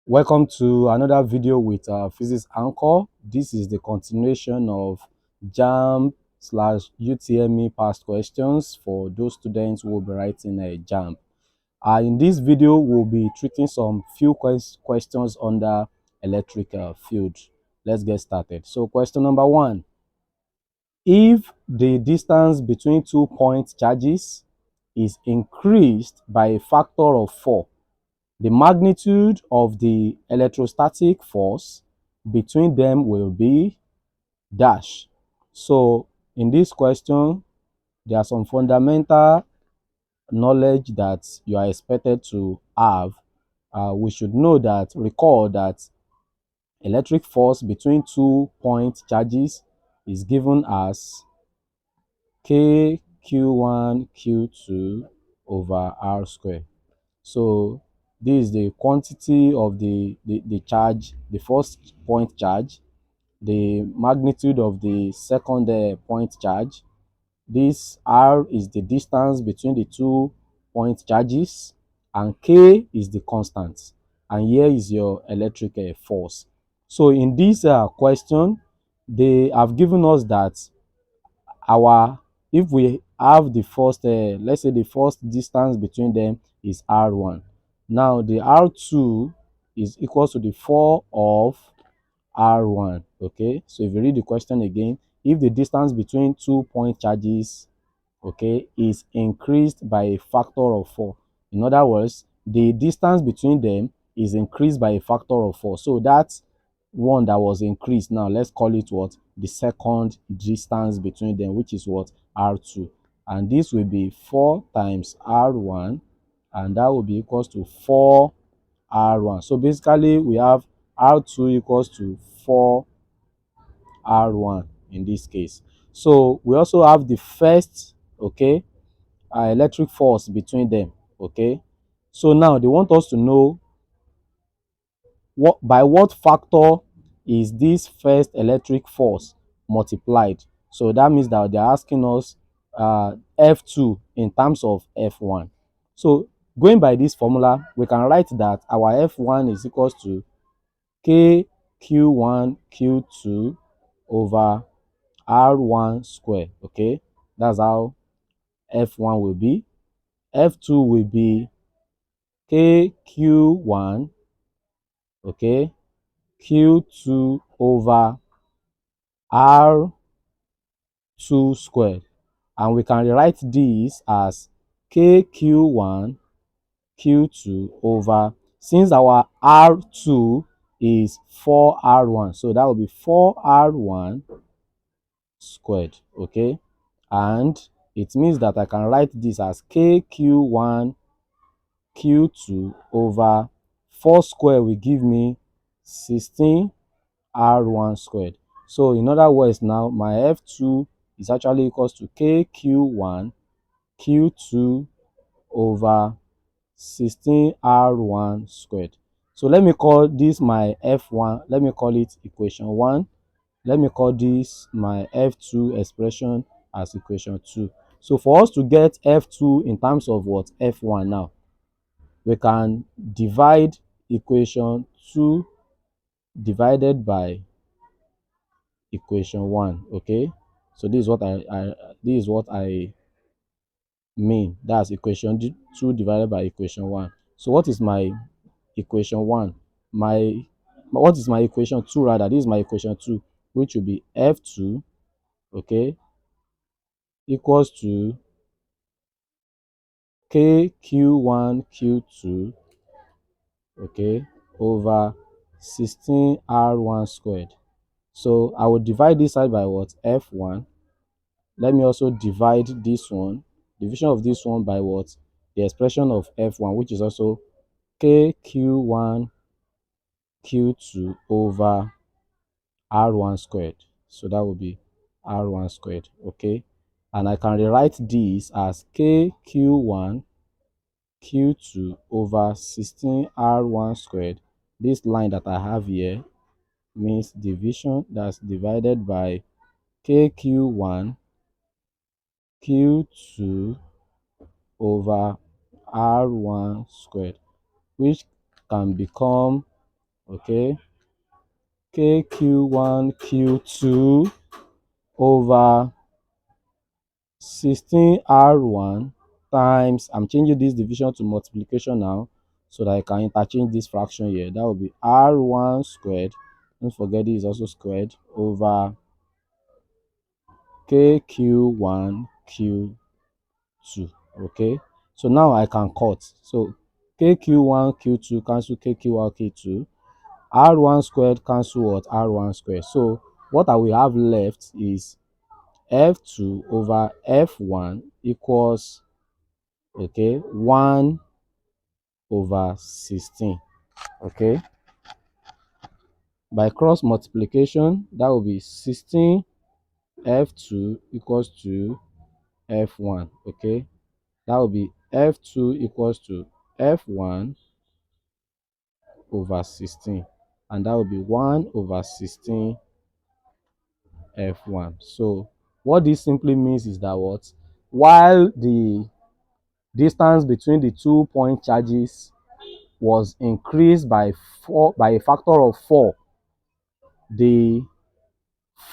Welcome to another video with Physics Anchor. This is the continuation of JAMB slash UTME past questions for those students who will be writing a JAMB. In this video, we'll be treating some few questions under electric field. Let's get started. So question number 1. If the distance between 2 point charges is increased by a factor of 4, the magnitude of the electrostatic force between them will be dash. So in this question, there are some fundamental knowledge that you are expected to have. We should know that, recall that electric force between 2 point charges is given as K Q1 Q2 over R square. So this is the quantity of the charge, the first point charge, the magnitude of the second point charge. This R is the distance between the 2 point charges, and K is the constant. And here is your electric force. So in this question, they have given us that our if we have the first let's say the first distance between them is r1. Now the r2 is equals to the 4 of r1. Okay, so if you read the question again, if the distance between 2 point charges, okay, is increased by a factor of 4, in other words, the distance between them is increased by a factor of 4. So that's one that was increased. Now let's call it what? The second distance between them, which is what? R2. And this will be 4 times R1, and that will be equals to 4 R1. So basically we have R2 equals to 4 R1 in this case. So we also have the first, okay, electric force between them. Okay, so now they want us to know what factor is this first electric force multiplied. So that means that they're asking us F2 in terms of F1. So going by this formula, we can write that our F1 is equals to KQ1 Q2 over R1 square. Okay, that's how F1 will be. F2 will be KQ1, okay, Q2 over R2 squared. And we can rewrite this as KQ1 Q2 over, since our R2 is 4R1, so that will be 4R1 squared. Okay, and it means that I can write this as KQ1 Q2 over 4 square will give me 16 R1 squared. So in other words, now my F2 is actually equals to KQ1 Q2 over 16 R1 squared. So let me call this my F1. Let me call it equation 1. Let me call this my F2 expression as equation 2. So for us to get F2 in terms of what? F1 now, we can divide equation 2 divided by equation 1. Okay, so this is what I mean. That's equation 2 divided by equation 1. So what is my equation 1? What is my equation 2 rather? This is my equation 2, which will be F2, okay, equals to KQ1 Q2, okay, over 16R1 squared. So I will divide this side by what? F1. Let me also divide this one, division of this one by what? The expression of F1, which is also KQ1 Q2 over R1 squared. So that will be R1 squared. Okay, and I can rewrite this as KQ1 Q2 over 16R1 squared. This line that I have here means division, that's divided by KQ1 Q2 over R1 squared, which can become okay, KQ1 Q2 over 16R1 times, I'm changing this division to multiplication now so that I can interchange this fraction here. That will be R1 squared, don't forget it is also squared, over KQ1 Q2. Okay, so now I can cut. So KQ1 Q2 cancel KQ1 Q2, R1 squared cancel what? R1 squared. So what I will have left is F2 over F1 equals, okay, 1 over 16. Okay, by cross multiplication, that will be 16 F2 equals to F1. Okay, that will be F2 equals to F1 over 16, and that will be 1 over 16 F1. So what this simply means is that what, while the distance between the 2 point charges was increased by a factor of 4, the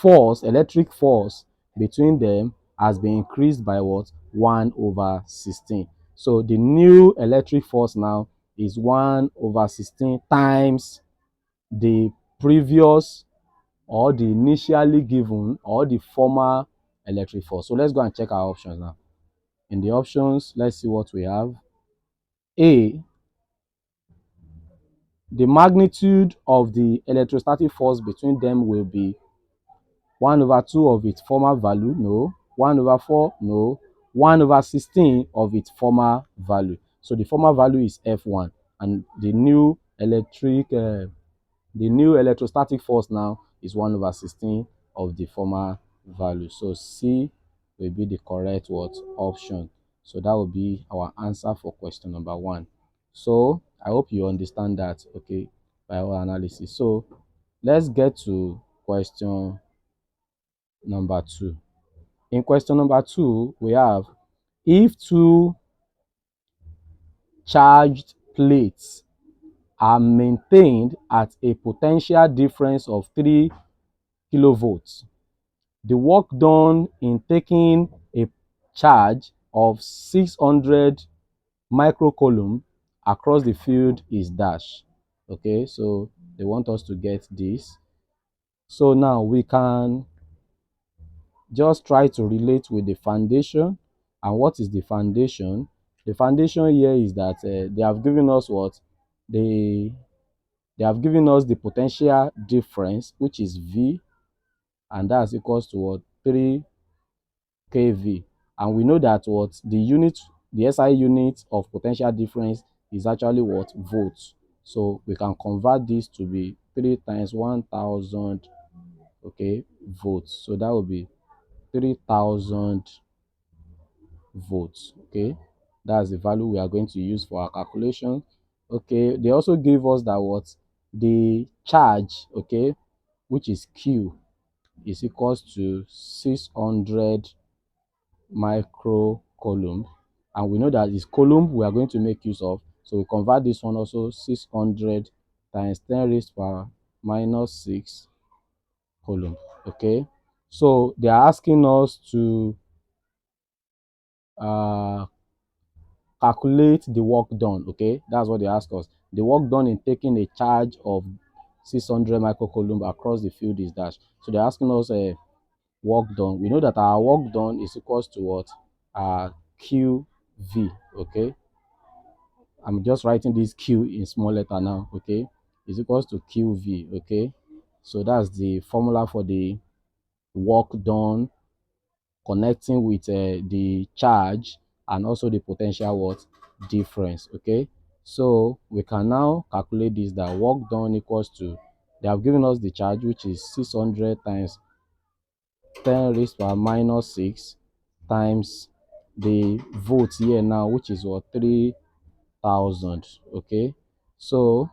electric force between them has been increased by what? 1 over 16. So the new electric force now is 1 over 16 times the previous, or the initially given, or the former electric force. So let's go and check our options now. In the options, let's see what we have. A, the magnitude of the electrostatic force between them will be 1 over 2 of its former value, no. 1 over 4, no. 1 over 16 of its former value. So the former value is F1, and the new electrostatic force now is 1 over 16 of the former value. So C will be the correct what? Option. So that will be our answer for question number 1. So I hope you understand that, okay, by our analysis. So let's get to question number 2. In question number 2, we have, if two charged plates are maintained at a potential difference of 3 kilovolts, the work done in taking a charge of 600 microcoulomb across the field is dash. Okay, so they want us to get this. So now we can just try to relate with the foundation. And what is the foundation? The foundation here is that they have given us what? They have given us the potential difference, which is V, and that's equals to what? 3 kV. And we know that what the SI unit of potential difference is actually what? Volts. So we can convert this to be 3 times 1000, okay, volts. So that will be 3000 volts. Okay, that's the value we are going to use for our calculation. Okay, they also give us that what? The charge, okay, which is Q, is equals to 600 microcoulomb, and we know that it's coulomb we are going to make use of, so we convert this one also, 600 times 10 raised power minus 6 coulomb. Okay, so they are asking us to uh calculate the work done. Okay, that's what they ask us. The work done in taking a charge of 600 microcoulomb across the field is dash. So they're asking us a work done. We know that our work done is equals to what? QV. Okay, I'm just writing this Q in small letter now. Okay, is equals to QV. Okay, so that's the formula for the work done connecting with the charge and also the potential what? Difference. Okay, so we can now calculate this, that work done equals to, they have given us the charge, which is 600 times 10 raised power minus 6 times the volts here now, which is what? 3000. Okay, so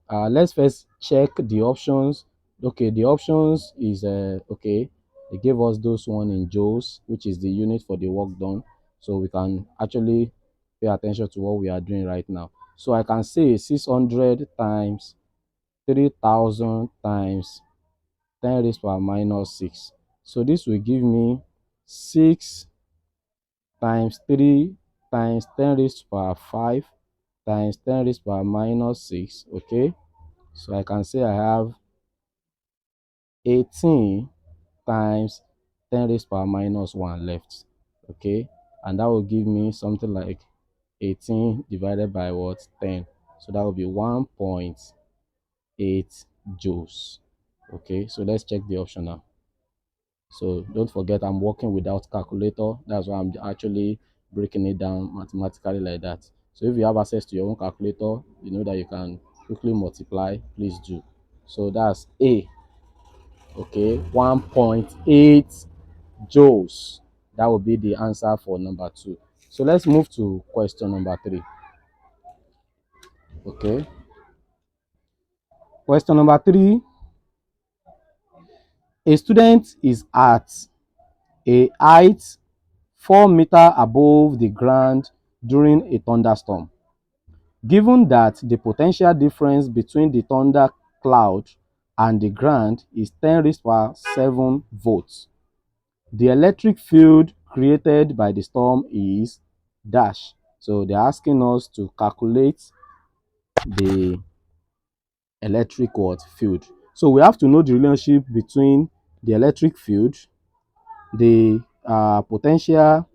let's first check the options. Okay, the options is okay, they gave us those one in joules, which is the unit for the work done, so we can actually pay attention to what we are doing right now. So I can say 600 times 3000 times 10 raised power minus 6. So this will give me 6 times 3 times 10 raised to power 5 times 10 raised to power minus 6. Okay, so I can say I have 18 times 10 raised to power minus 1 left. Okay, and that will give me something like 18 divided by what? 10. So that will be 1.8 joules. Okay, so let's check the option now. So don't forget, I'm working without calculator. That's why I'm actually breaking it down mathematically like that. So if you have access to your own calculator, you know that you can quickly multiply. Please do. So that's A. Okay, 1.8 joules. That will be the answer for number 2. So let's move to question number 3. Okay, question number 3. A student is at a height 4 meters above the ground during a thunderstorm. Given that the potential difference between the thunder cloud and the ground is 10 raised power 7 volts, the electric field created by the storm is dash. So they're asking us to calculate the electric what? Field. So we have to know the relationship between the electric field, the potential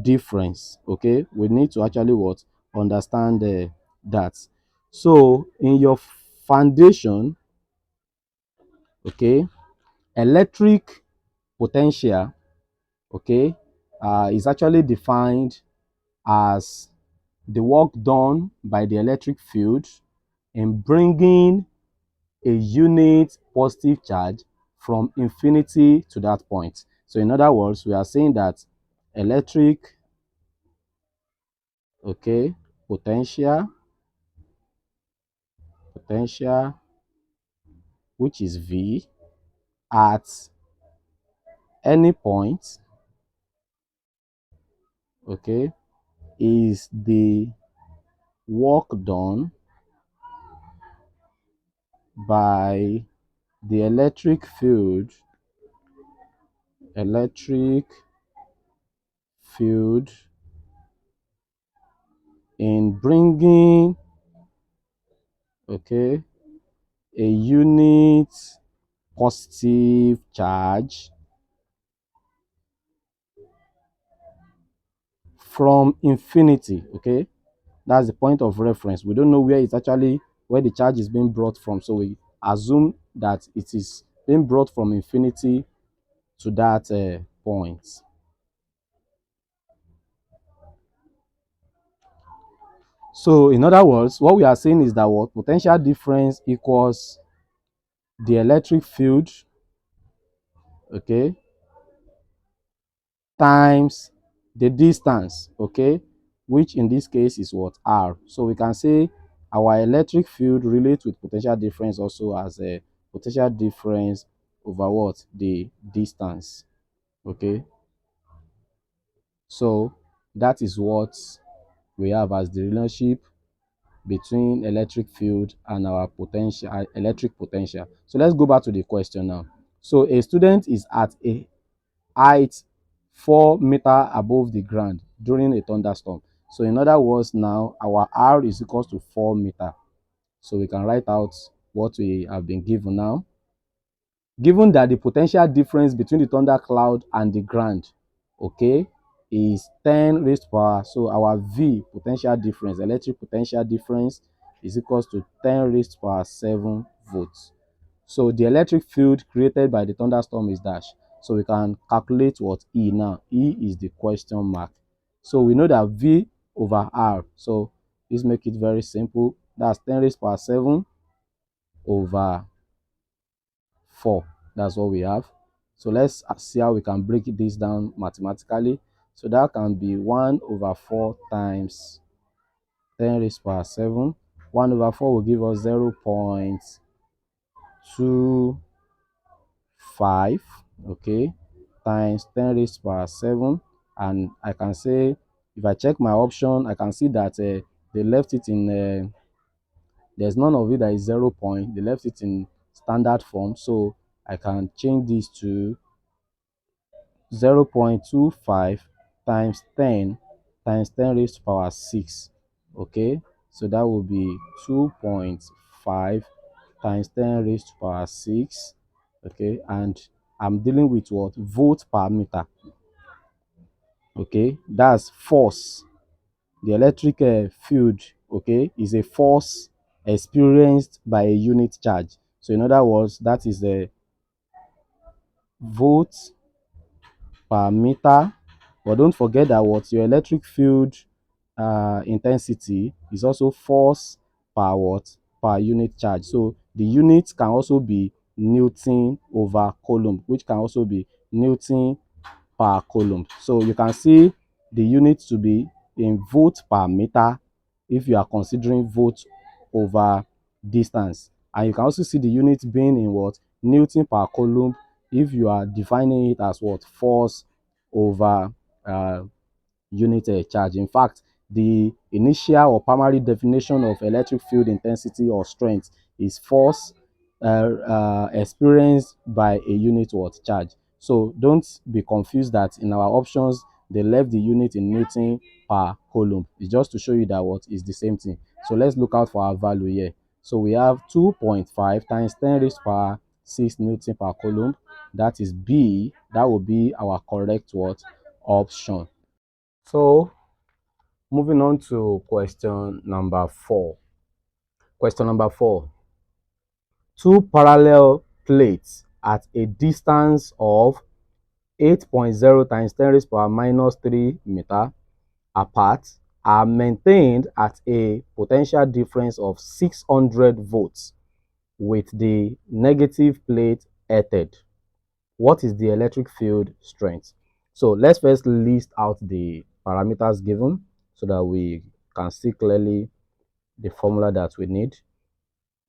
difference. Okay, we need to actually what? Understand that. So in your foundation, okay, electric potential, okay, is actually defined as the work done by the electric field in bringing a unit positive charge from infinity to that point. So in other words, we are saying that electric, okay, potential, which is V, at any point, okay, is the work done by the electric field in bringing, okay, a unit positive charge from infinity. Okay, that's the point of reference. We don't know where the charge is being brought from, so we assume that it is being brought from infinity to that point. So in other words, what we are saying is that what? Potential difference equals the electric field, okay, times the distance, okay, which in this case is what? R. So we can say our electric field relates with potential difference also as a potential difference over what? The distance. Okay, so that is what we have as the relationship between electric field and our potential, electric potential. So let's go back to the question now. So a student is at a height 4 meters above the ground during a thunderstorm. So in other words, now our R is equals to 4 meters. So we can write out what we have been given now. Given that the potential difference between the thunder cloud and the ground, okay, is 10 raised to power. So our V, potential difference, electric potential difference, is equals to 10 raised to power 7 volts. So the electric field created by the thunderstorm is dash. So we can calculate what? E now. E is the question mark. So we know that V over R. So let's make it very simple. That's 10 raised to power 7 over 4. That's what we have. So let's see how we can break this down mathematically. So that can be 1 over 4 times 10 raised to power 7. 1 over 4 will give us 0.25, okay, times 10 raised to power 7. And I can say, if I check my option, I can see that they left it in There's none of it that is 0 point. They left it in standard form, so I can change this to 0.25 times 10 times 10 raised to power 6. Okay, so that will be 2.5 times 10 raised to power 6. Okay, and I'm dealing with what? Volt per meter. Okay, that's force. The electric field, okay, is a force experienced by a unit charge. So in other words, that is a volt per meter. But don't forget that what your electric field intensity is also force per what? Per unit charge. So the unit can also be Newton over Coulomb, which can also be Newton per Coulomb. So you can see the unit to be in volt per meter if you are considering volt over distance. And you can also see the unit being in what? Newton per Coulomb if you are defining it as what? Force over uh, unit charge. In fact, the initial or primary definition of electric field intensity or strength is force experienced by a unit what charge. So don't be confused that in our options they left the unit in Newton per Coulomb. It's just to show you that what is the same thing. So let's look out for our value here. So we have 2.5 times 10 raised to power 6 Newton per Coulomb. That is B. That will be our correct what option. So moving on to question number 4. Question number 4. Two parallel plates at a distance of 8.0 times 10 raised to power minus 3 meter apart are maintained at a potential difference of 600 volts with the negative plate earthed. What is the electric field strength? So let's first list out the parameters given so that we can see clearly the formula that we need.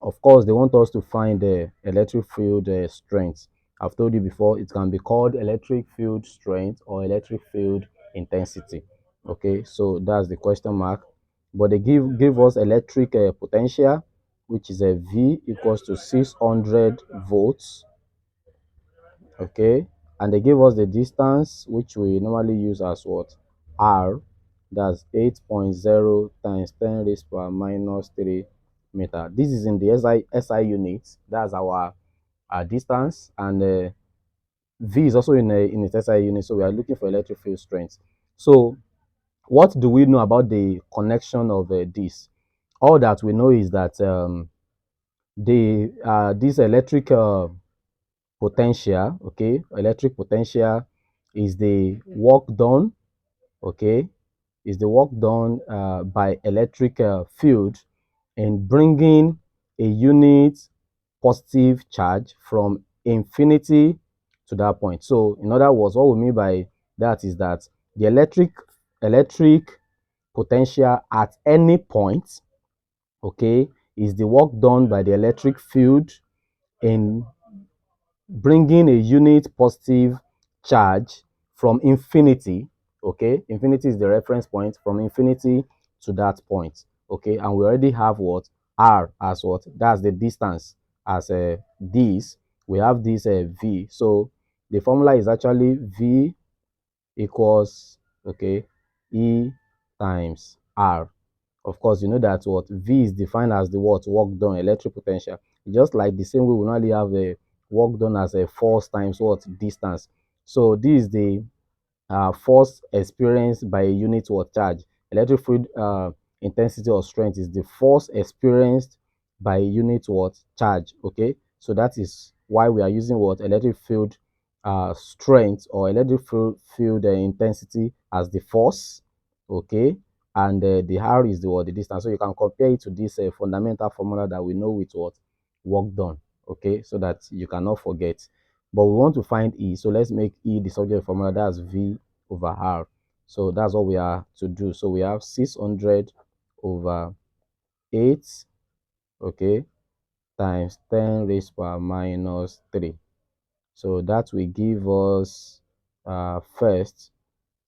Of course, they want us to find the electric field strength. I've told you before, it can be called electric field strength or electric field intensity. Okay, so that's the question mark. But they give us electric potential, which is a V equals to 600 volts. Okay, and they give us the distance, which we normally use as what? R. That's 8.0 times 10 raised to power minus 3 meter. This is in the SI units. That's our distance, and V is also in its SI unit. So we are looking for electric field strength. So what do we know about the connection of this? All that we know is that this electric potential, okay, electric potential is the work done, okay, is the work done by electric field in bringing a unit positive charge from infinity to that point. So in other words, what we mean by that is that the electric potential at any point, okay, is the work done by the electric field in bringing a unit positive charge from infinity. Okay, infinity is the reference point, from infinity to that point. Okay, and we already have what? R as what? That's the distance as this. We have this V. So the formula is actually V equals, okay, E times R. Of course, you know that what V is defined as the what? Work done, electric potential. Just like the same way we normally have a work done as a force times what? Distance. So this is the force experienced by a unit what? Charge. Electric field intensity or strength is the force experienced by a unit what? Charge. Okay, so that is why we are using what? Electric field strength or electric field intensity as the force. Okay, and the R is the what? The distance. So you can compare it to this fundamental formula that we know with what? Work done. Okay, so that you cannot forget. But we want to find E, so let's make E the subject formula. That's V over R. So that's what we are to do. So we have 600 over 8, okay, times 10 raised power minus 3. So that will give us first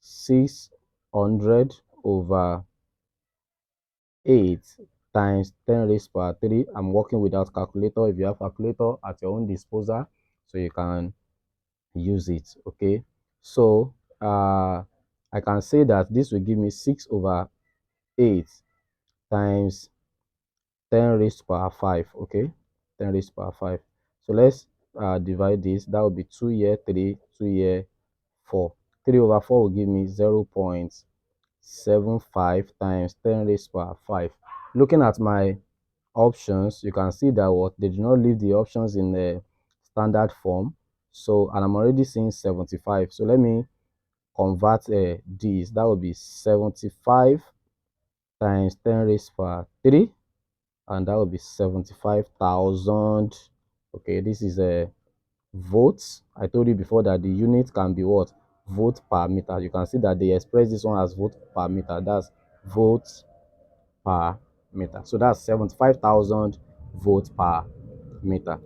600 over 8 times 10 raised power 3. I'm working without calculator. If you have calculator at your own disposal, so you can use it. Okay, so I can say that this will give me 6 over 8 times 10 raised power 5. Okay, 10 raised power 5. So let's divide this. That will be 2 here 3, 2 here 4. 3 over 4 will give me 0.75 times 10 raised power 5. Looking at my options, you can see that what they do not leave the options in the standard form. So, and I'm already seeing 75. So let me convert these. That will be 75 times 10 raised power 3, and that will be 75,000. Okay, this is a volts. I told you before that the unit can be what? Volt per meter. You can see that they express this one as volt per meter. That's volts per meter. So that's 75,000 volts per meter.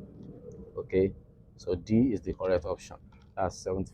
Okay, so D is the correct option. That's 70.